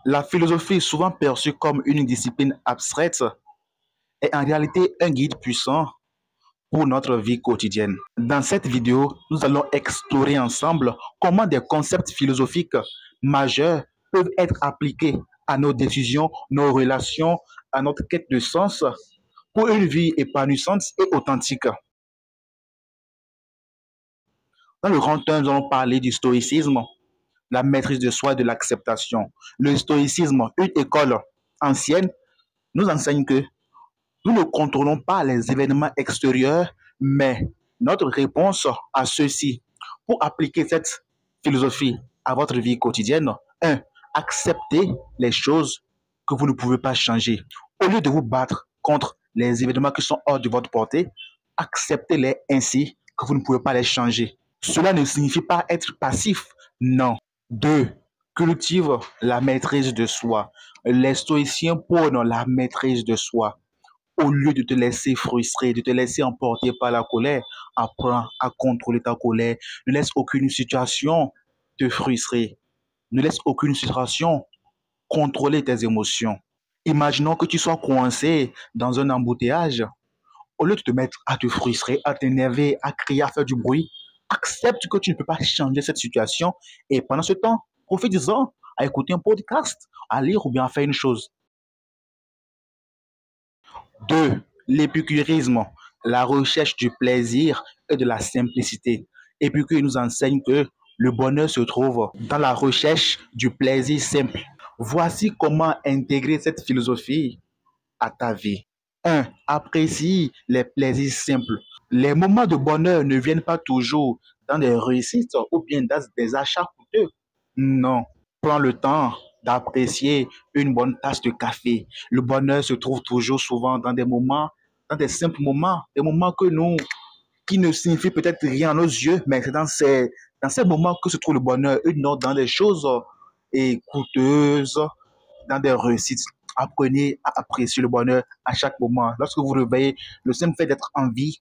La philosophie est souvent perçue comme une discipline abstraite est en réalité un guide puissant pour notre vie quotidienne. Dans cette vidéo, nous allons explorer ensemble comment des concepts philosophiques majeurs peuvent être appliqués à nos décisions, nos relations, à notre quête de sens pour une vie épanouissante et authentique. Dans le grand 1, nous allons parler du stoïcisme, la maîtrise de soi et de l'acceptation. Le stoïcisme, une école ancienne, nous enseigne que nous ne contrôlons pas les événements extérieurs, mais notre réponse à ceux-ci. Pour appliquer cette philosophie à votre vie quotidienne, 1. Acceptez les choses que vous ne pouvez pas changer. Au lieu de vous battre contre les événements qui sont hors de votre portée, acceptez-les ainsi que vous ne pouvez pas les changer. Cela ne signifie pas être passif, non. 2. Cultive la maîtrise de soi. Les stoïciens prônent la maîtrise de soi. Au lieu de te laisser frustrer, de te laisser emporter par la colère, apprends à contrôler ta colère. Ne laisse aucune situation te frustrer. Ne laisse aucune situation contrôler tes émotions. Imaginons que tu sois coincé dans un embouteillage. Au lieu de te mettre à te frustrer, à t'énerver, à crier, à faire du bruit, accepte que tu ne peux pas changer cette situation et pendant ce temps, profite-en à écouter un podcast, à lire ou bien à faire une chose. 2. L'épicurisme, la recherche du plaisir et de la simplicité. Épicure nous enseigne que le bonheur se trouve dans la recherche du plaisir simple. Voici comment intégrer cette philosophie à ta vie. 1. Apprécie les plaisirs simples. Les moments de bonheur ne viennent pas toujours dans des réussites ou bien dans des achats coûteux. Non. Prends le temps d'apprécier une bonne tasse de café. Le bonheur se trouve toujours souvent dans des moments, dans des simples moments, des moments qui ne signifient peut-être rien à nos yeux, mais c'est dans ces moments que se trouve le bonheur, et non dans des choses coûteuses, dans des réussites. Apprenez à apprécier le bonheur à chaque moment. Lorsque vous réveillez, le simple fait d'être en vie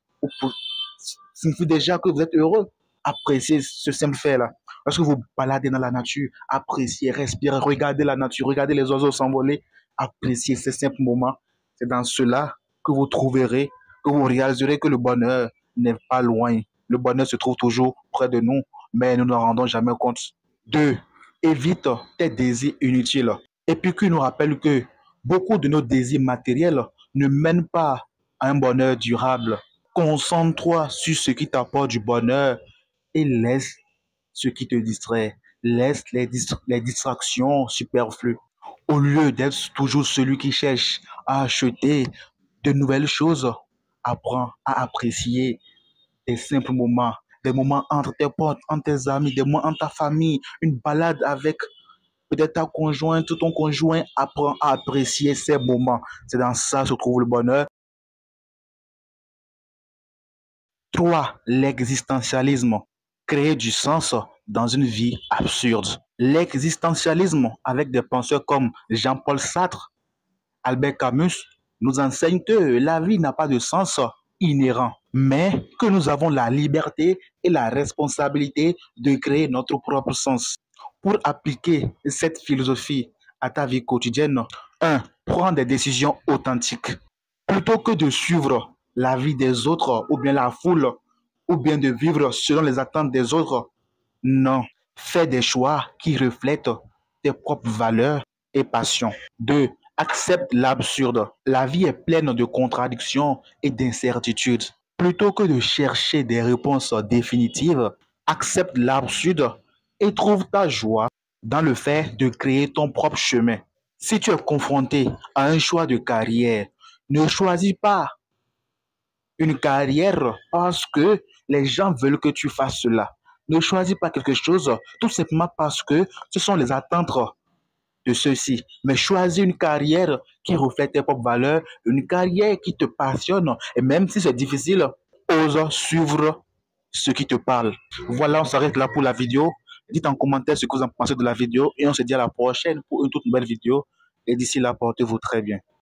signifie déjà que vous êtes heureux. Appréciez ce simple fait-là. Lorsque vous baladez dans la nature, appréciez, respirez, regardez la nature, regardez les oiseaux s'envoler, appréciez ces simples moments. C'est dans cela que vous trouverez, que vous réaliserez que le bonheur n'est pas loin. Le bonheur se trouve toujours près de nous, mais nous ne nous rendons jamais compte. 2. Évite tes désirs inutiles. Épicure nous rappelle que beaucoup de nos désirs matériels ne mènent pas à un bonheur durable. Concentre-toi sur ce qui t'apporte du bonheur et laisse ce qui te distrait. Laisse les distractions superflues. Au lieu d'être toujours celui qui cherche à acheter de nouvelles choses, apprends à apprécier des simples moments, des moments entre tes potes, entre tes amis, des moments entre ta famille, une balade avec peut-être ta conjointe ou ton conjoint. Apprends à apprécier ces moments. C'est dans ça que se trouve le bonheur. 3. L'existentialisme. Créer du sens dans une vie absurde. L'existentialisme, avec des penseurs comme Jean-Paul Sartre, Albert Camus, nous enseigne que la vie n'a pas de sens inhérent, mais que nous avons la liberté et la responsabilité de créer notre propre sens. Pour appliquer cette philosophie à ta vie quotidienne, 1. Prends des décisions authentiques. Plutôt que de suivre la vie des autres ou bien la foule ou bien de vivre selon les attentes des autres, non. Fais des choix qui reflètent tes propres valeurs et passions. 2. Accepte l'absurde. La vie est pleine de contradictions et d'incertitudes. Plutôt que de chercher des réponses définitives, accepte l'absurde et trouve ta joie dans le fait de créer ton propre chemin. Si tu es confronté à un choix de carrière, ne choisis pas une carrière parce que les gens veulent que tu fasses cela. Ne choisis pas quelque chose tout simplement parce que ce sont les attentes de ceux-ci. Mais choisis une carrière qui reflète tes propres valeurs, une carrière qui te passionne. Et même si c'est difficile, ose suivre ce qui te parle. Voilà, on s'arrête là pour la vidéo. Dites en commentaire ce que vous en pensez de la vidéo et on se dit à la prochaine pour une toute nouvelle vidéo. Et d'ici là, portez-vous très bien.